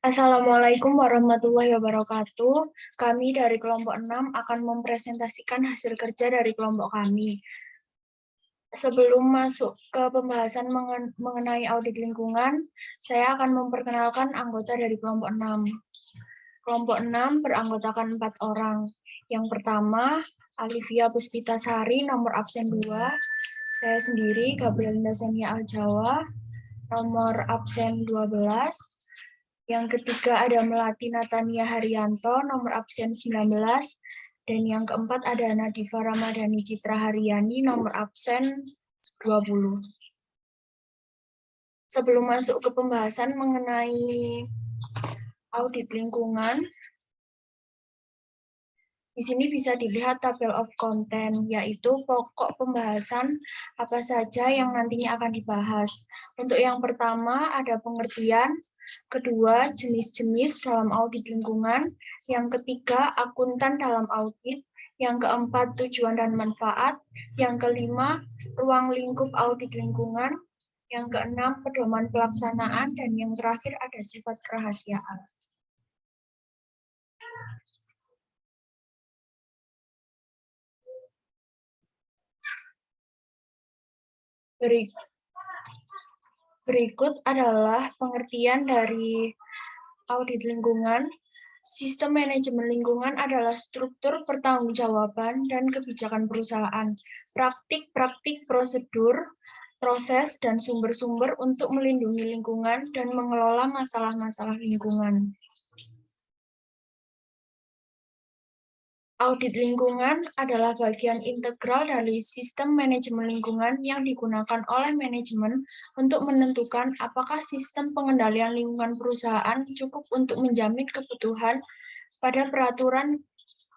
Assalamualaikum warahmatullahi wabarakatuh. Kami dari kelompok 6 akan mempresentasikan hasil kerja dari kelompok kami. Sebelum masuk ke pembahasan mengenai audit lingkungan, saya akan memperkenalkan anggota dari kelompok 6. Kelompok 6 beranggotakan 4 orang. Yang pertama, Alivia Puspitasari, nomor absen 2. Saya sendiri, Gabrielina Sonia Aljawa, nomor absen 12. Yang ketiga ada Melati Natania Haryanto, nomor absen 19. Dan yang keempat ada Nadifa Ramadhani Citra Haryani, nomor absen 20. Sebelum masuk ke pembahasan mengenai audit lingkungan, di sini bisa dilihat tabel of content, yaitu pokok pembahasan apa saja yang nantinya akan dibahas. Untuk yang pertama ada pengertian, kedua jenis-jenis dalam audit lingkungan, yang ketiga akuntan dalam audit, yang keempat tujuan dan manfaat, yang kelima ruang lingkup audit lingkungan, yang keenam pedoman pelaksanaan, dan yang terakhir ada sifat kerahasiaan. Berikut adalah pengertian dari audit lingkungan. Sistem manajemen lingkungan adalah struktur pertanggungjawaban dan kebijakan perusahaan, praktik-praktik prosedur, proses, dan sumber-sumber untuk melindungi lingkungan dan mengelola masalah-masalah lingkungan. Audit lingkungan adalah bagian integral dari sistem manajemen lingkungan yang digunakan oleh manajemen untuk menentukan apakah sistem pengendalian lingkungan perusahaan cukup untuk menjamin kebutuhan pada peraturan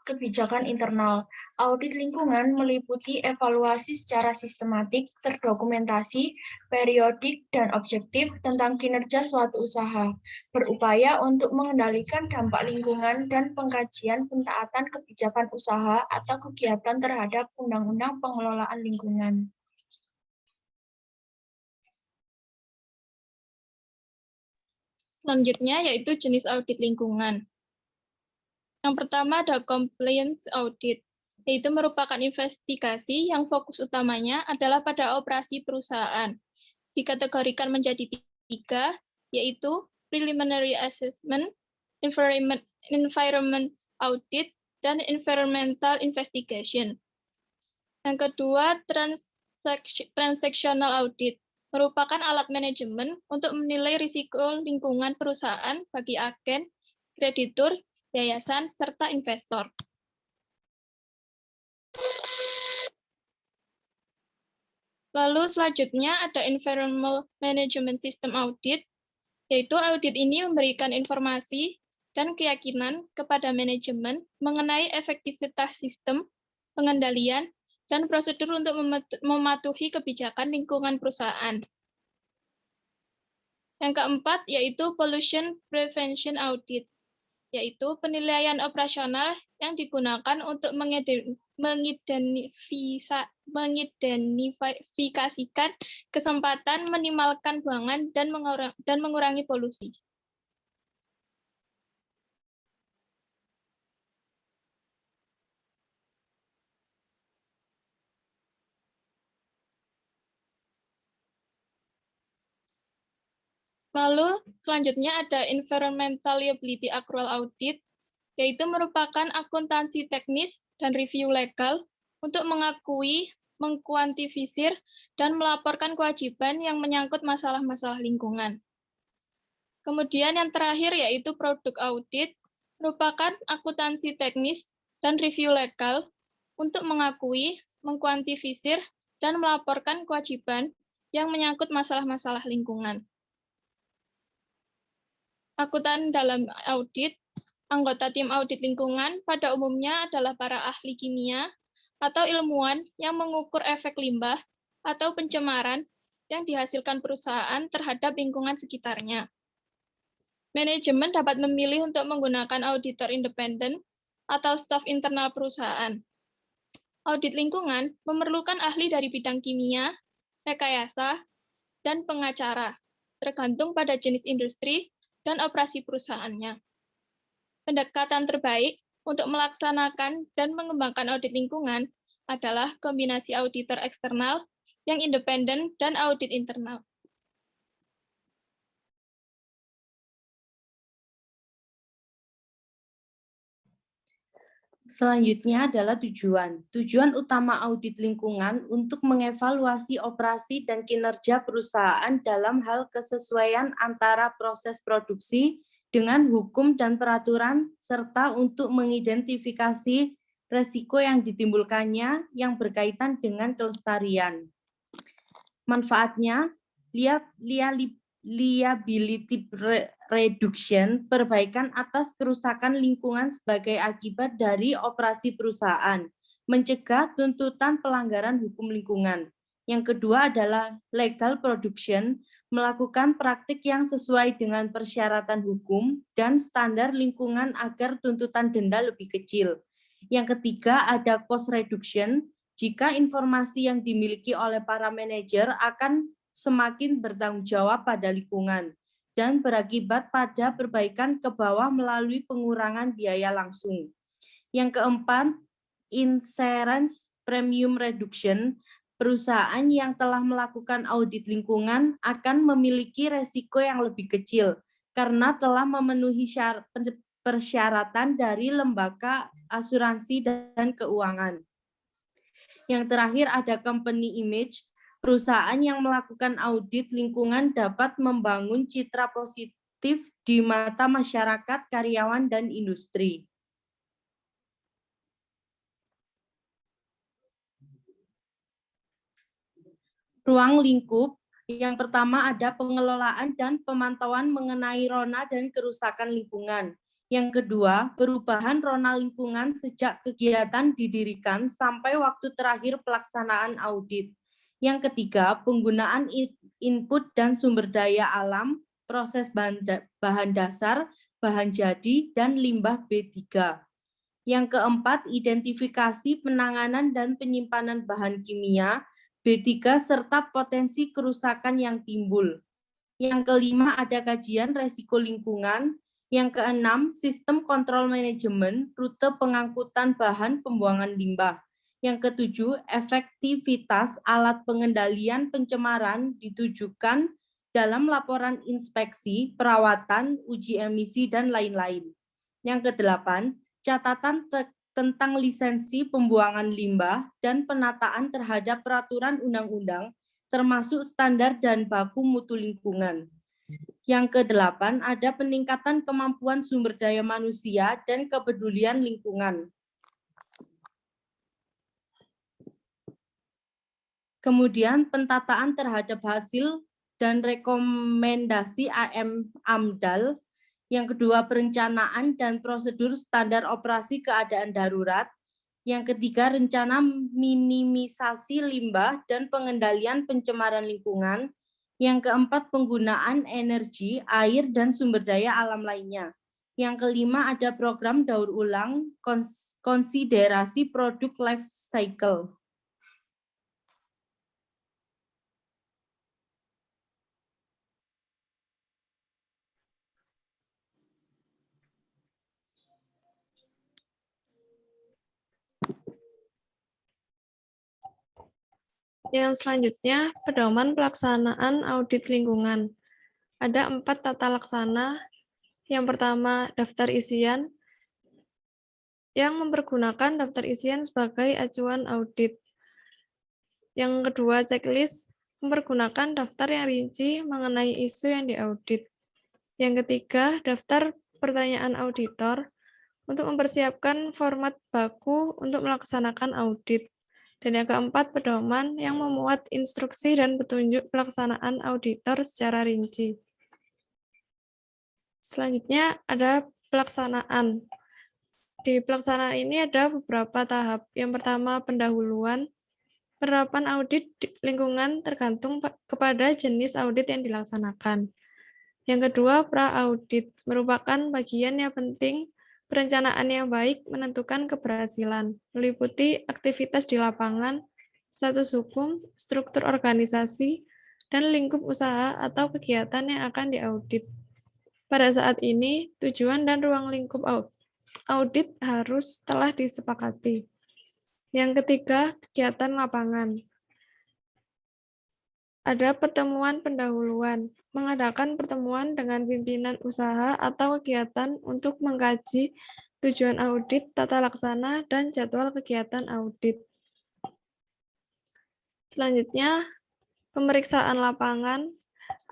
kebijakan internal. Audit lingkungan meliputi evaluasi secara sistematik, terdokumentasi, periodik, dan objektif tentang kinerja suatu usaha, berupaya untuk mengendalikan dampak lingkungan dan pengkajian pentaatan kebijakan usaha atau kegiatan terhadap Undang-Undang Pengelolaan Lingkungan. Selanjutnya yaitu jenis audit lingkungan. Yang pertama ada compliance audit, yaitu merupakan investigasi yang fokus utamanya adalah pada operasi perusahaan. Dikategorikan menjadi 3, yaitu preliminary assessment, environment audit, dan environmental investigation. Yang kedua, transactional audit, merupakan alat manajemen untuk menilai risiko lingkungan perusahaan bagi agen, kreditur, yayasan, serta investor. Lalu selanjutnya ada Environmental Management System Audit, yaitu audit ini memberikan informasi dan keyakinan kepada manajemen mengenai efektivitas sistem, pengendalian, dan prosedur untuk mematuhi kebijakan lingkungan perusahaan. Yang keempat yaitu Pollution Prevention Audit, yaitu penilaian operasional yang digunakan untuk mengidentifikasikan kesempatan minimalkan buangan dan mengurangi polusi. Lalu selanjutnya ada Environmental Liability Accrual Audit, yaitu merupakan akuntansi teknis dan review legal untuk mengakui, mengkuantifisir, dan melaporkan kewajiban yang menyangkut masalah-masalah lingkungan. Kemudian yang terakhir yaitu Product Audit, merupakan akuntansi teknis dan review legal untuk mengakui, mengkuantifisir, dan melaporkan kewajiban yang menyangkut masalah-masalah lingkungan. Akuntan dalam audit, anggota tim audit lingkungan pada umumnya adalah para ahli kimia atau ilmuwan yang mengukur efek limbah atau pencemaran yang dihasilkan perusahaan terhadap lingkungan sekitarnya. Manajemen dapat memilih untuk menggunakan auditor independen atau staf internal perusahaan. Audit lingkungan memerlukan ahli dari bidang kimia, rekayasa, dan pengacara, tergantung pada jenis industri dan operasi perusahaannya. Pendekatan terbaik untuk melaksanakan dan mengembangkan audit lingkungan adalah kombinasi auditor eksternal yang independen dan audit internal. Selanjutnya adalah tujuan. Tujuan utama audit lingkungan untuk mengevaluasi operasi dan kinerja perusahaan dalam hal kesesuaian antara proses produksi dengan hukum dan peraturan, serta untuk mengidentifikasi resiko yang ditimbulkannya yang berkaitan dengan kelestarian. Manfaatnya, liability reduction, perbaikan atas kerusakan lingkungan sebagai akibat dari operasi perusahaan, mencegah tuntutan pelanggaran hukum lingkungan. Yang kedua adalah legal production, melakukan praktik yang sesuai dengan persyaratan hukum dan standar lingkungan agar tuntutan denda lebih kecil. Yang ketiga ada cost reduction, jika informasi yang dimiliki oleh para manajer akan semakin bertanggung jawab pada lingkungan dan berakibat pada perbaikan ke bawah melalui pengurangan biaya langsung. Yang keempat, insurance premium reduction, perusahaan yang telah melakukan audit lingkungan akan memiliki resiko yang lebih kecil karena telah memenuhi persyaratan dari lembaga asuransi dan keuangan. Yang terakhir ada company image. Perusahaan yang melakukan audit lingkungan dapat membangun citra positif di mata masyarakat, karyawan, dan industri. Ruang lingkup. Yang pertama ada pengelolaan dan pemantauan mengenai rona dan kerusakan lingkungan. Yang kedua, perubahan rona lingkungan sejak kegiatan didirikan sampai waktu terakhir pelaksanaan audit. Yang ketiga, penggunaan input dan sumber daya alam, proses bahan dasar, bahan jadi, dan limbah B3. Yang keempat, identifikasi, penanganan, dan penyimpanan bahan kimia, B3, serta potensi kerusakan yang timbul. Yang kelima, ada kajian resiko lingkungan. Yang keenam, sistem kontrol manajemen, rute pengangkutan bahan pembuangan limbah. Yang ketujuh, efektivitas alat pengendalian pencemaran ditujukan dalam laporan inspeksi, perawatan, uji emisi, dan lain-lain. Yang kedelapan, catatan tentang lisensi pembuangan limbah dan penataan terhadap peraturan undang-undang, termasuk standar dan baku mutu lingkungan. Yang kedelapan, ada peningkatan kemampuan sumber daya manusia dan kepedulian lingkungan. Kemudian pentataan terhadap hasil dan rekomendasi AMDAL. Yang kedua, perencanaan dan prosedur standar operasi keadaan darurat. Yang ketiga, rencana minimisasi limbah dan pengendalian pencemaran lingkungan. Yang keempat, penggunaan energi, air, dan sumber daya alam lainnya. Yang kelima, ada program daur ulang, konsiderasi produk life cycle. Yang selanjutnya, pedoman pelaksanaan audit lingkungan. Ada 4 tata laksana. Yang pertama, daftar isian, yang mempergunakan daftar isian sebagai acuan audit. Yang kedua, checklist, mempergunakan daftar yang rinci mengenai isu yang diaudit. Yang ketiga, daftar pertanyaan auditor untuk mempersiapkan format baku untuk melaksanakan audit. Dan yang keempat, pedoman yang memuat instruksi dan petunjuk pelaksanaan auditor secara rinci. Selanjutnya ada pelaksanaan. Di pelaksanaan ini ada beberapa tahap. Yang pertama, pendahuluan. Penerapan audit lingkungan tergantung kepada jenis audit yang dilaksanakan. Yang kedua, pra-audit. Merupakan bagian yang penting perencanaan yang baik menentukan keberhasilan, meliputi aktivitas di lapangan, status hukum, struktur organisasi, dan lingkup usaha atau kegiatan yang akan diaudit. Pada saat ini, tujuan dan ruang lingkup audit harus telah disepakati. Yang ketiga, kegiatan lapangan. Ada pertemuan pendahuluan, mengadakan pertemuan dengan pimpinan usaha atau kegiatan untuk mengkaji tujuan audit, tata laksana, dan jadwal kegiatan audit. Selanjutnya, pemeriksaan lapangan.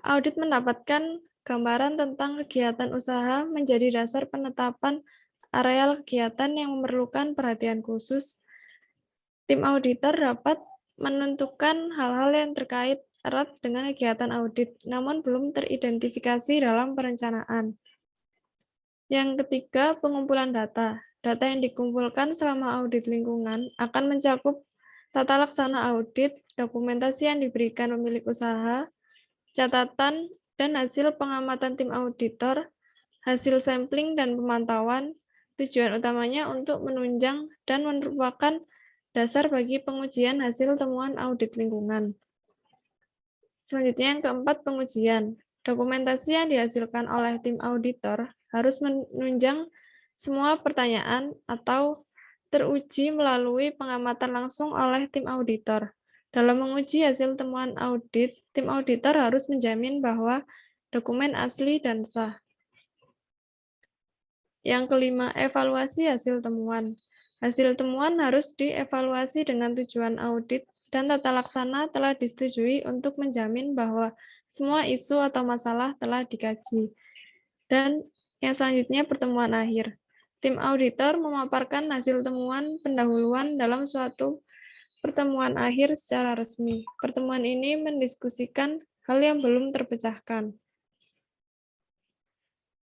Audit mendapatkan gambaran tentang kegiatan usaha menjadi dasar penetapan areal kegiatan yang memerlukan perhatian khusus. Tim auditor dapat menentukan hal-hal yang terkait erat dengan kegiatan audit, namun belum teridentifikasi dalam perencanaan. Yang ketiga, pengumpulan data. Data yang dikumpulkan selama audit lingkungan akan mencakup tata laksana audit, dokumentasi yang diberikan pemilik usaha, catatan dan hasil pengamatan tim auditor, hasil sampling dan pemantauan. Tujuan utamanya untuk menunjang dan merupakan dasar bagi pengujian hasil temuan audit lingkungan. Selanjutnya yang keempat, pengujian. Dokumentasi yang dihasilkan oleh tim auditor harus menunjang semua pertanyaan atau teruji melalui pengamatan langsung oleh tim auditor. Dalam menguji hasil temuan audit, tim auditor harus menjamin bahwa dokumen asli dan sah. Yang kelima, evaluasi hasil temuan. Hasil temuan harus dievaluasi dengan tujuan audit dan tata laksana telah disetujui untuk menjamin bahwa semua isu atau masalah telah dikaji. Dan yang selanjutnya, pertemuan akhir. Tim auditor memaparkan hasil temuan pendahuluan dalam suatu pertemuan akhir secara resmi. Pertemuan ini mendiskusikan hal yang belum terpecahkan.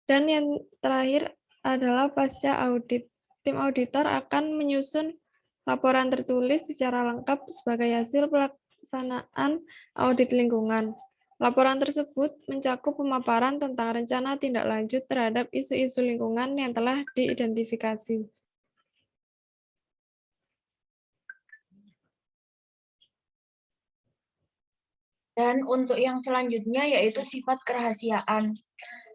Dan yang terakhir adalah pasca audit. Tim auditor akan menyusun laporan tertulis secara lengkap sebagai hasil pelaksanaan audit lingkungan. Laporan tersebut mencakup pemaparan tentang rencana tindak lanjut terhadap isu-isu lingkungan yang telah diidentifikasi. Dan untuk yang selanjutnya yaitu sifat kerahasiaan.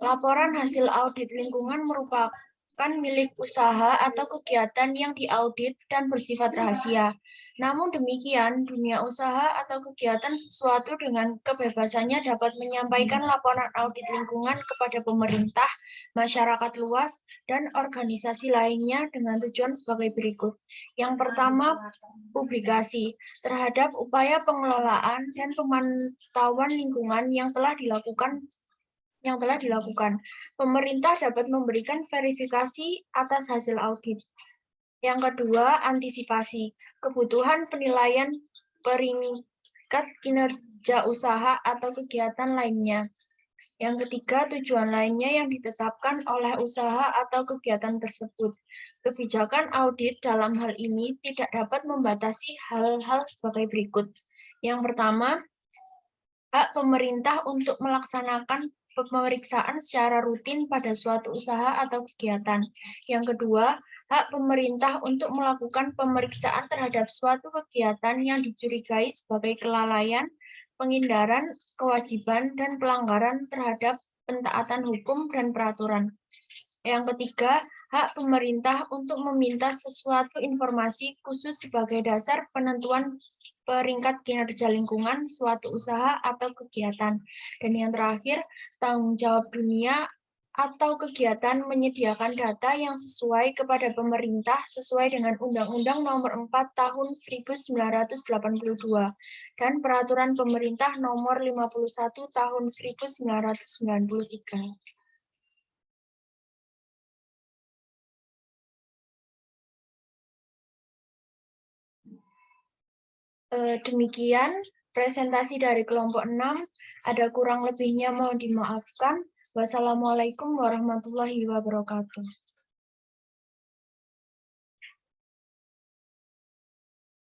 Laporan hasil audit lingkungan merupakan milik usaha atau kegiatan yang diaudit dan bersifat rahasia. Namun demikian, dunia usaha atau kegiatan sesuatu dengan kebebasannya dapat menyampaikan laporan audit lingkungan kepada pemerintah, masyarakat luas, dan organisasi lainnya dengan tujuan sebagai berikut. Yang pertama, publikasi terhadap upaya pengelolaan dan pemantauan lingkungan yang telah dilakukan. Pemerintah dapat memberikan verifikasi atas hasil audit. Yang kedua, antisipasi. Kebutuhan penilaian peringkat kinerja usaha atau kegiatan lainnya. Yang ketiga, tujuan lainnya yang ditetapkan oleh usaha atau kegiatan tersebut. Kebijakan audit dalam hal ini tidak dapat membatasi hal-hal sebagai berikut. Yang pertama, hak pemerintah untuk melaksanakan pemeriksaan secara rutin pada suatu usaha atau kegiatan. Yang kedua, hak pemerintah untuk melakukan pemeriksaan terhadap suatu kegiatan yang dicurigai sebagai kelalaian, penghindaran, kewajiban, dan pelanggaran terhadap pentaatan hukum dan peraturan. Yang ketiga, hak pemerintah untuk meminta sesuatu informasi khusus sebagai dasar penentuan peringkat kinerja lingkungan suatu usaha atau kegiatan. Dan yang terakhir, tanggung jawab dunia atau kegiatan menyediakan data yang sesuai kepada pemerintah sesuai dengan Undang-Undang Nomor 4 Tahun 1982 dan Peraturan Pemerintah Nomor 51 Tahun 1993. Demikian presentasi dari kelompok 6. Ada kurang lebihnya mohon dimaafkan. Wassalamualaikum warahmatullahi wabarakatuh.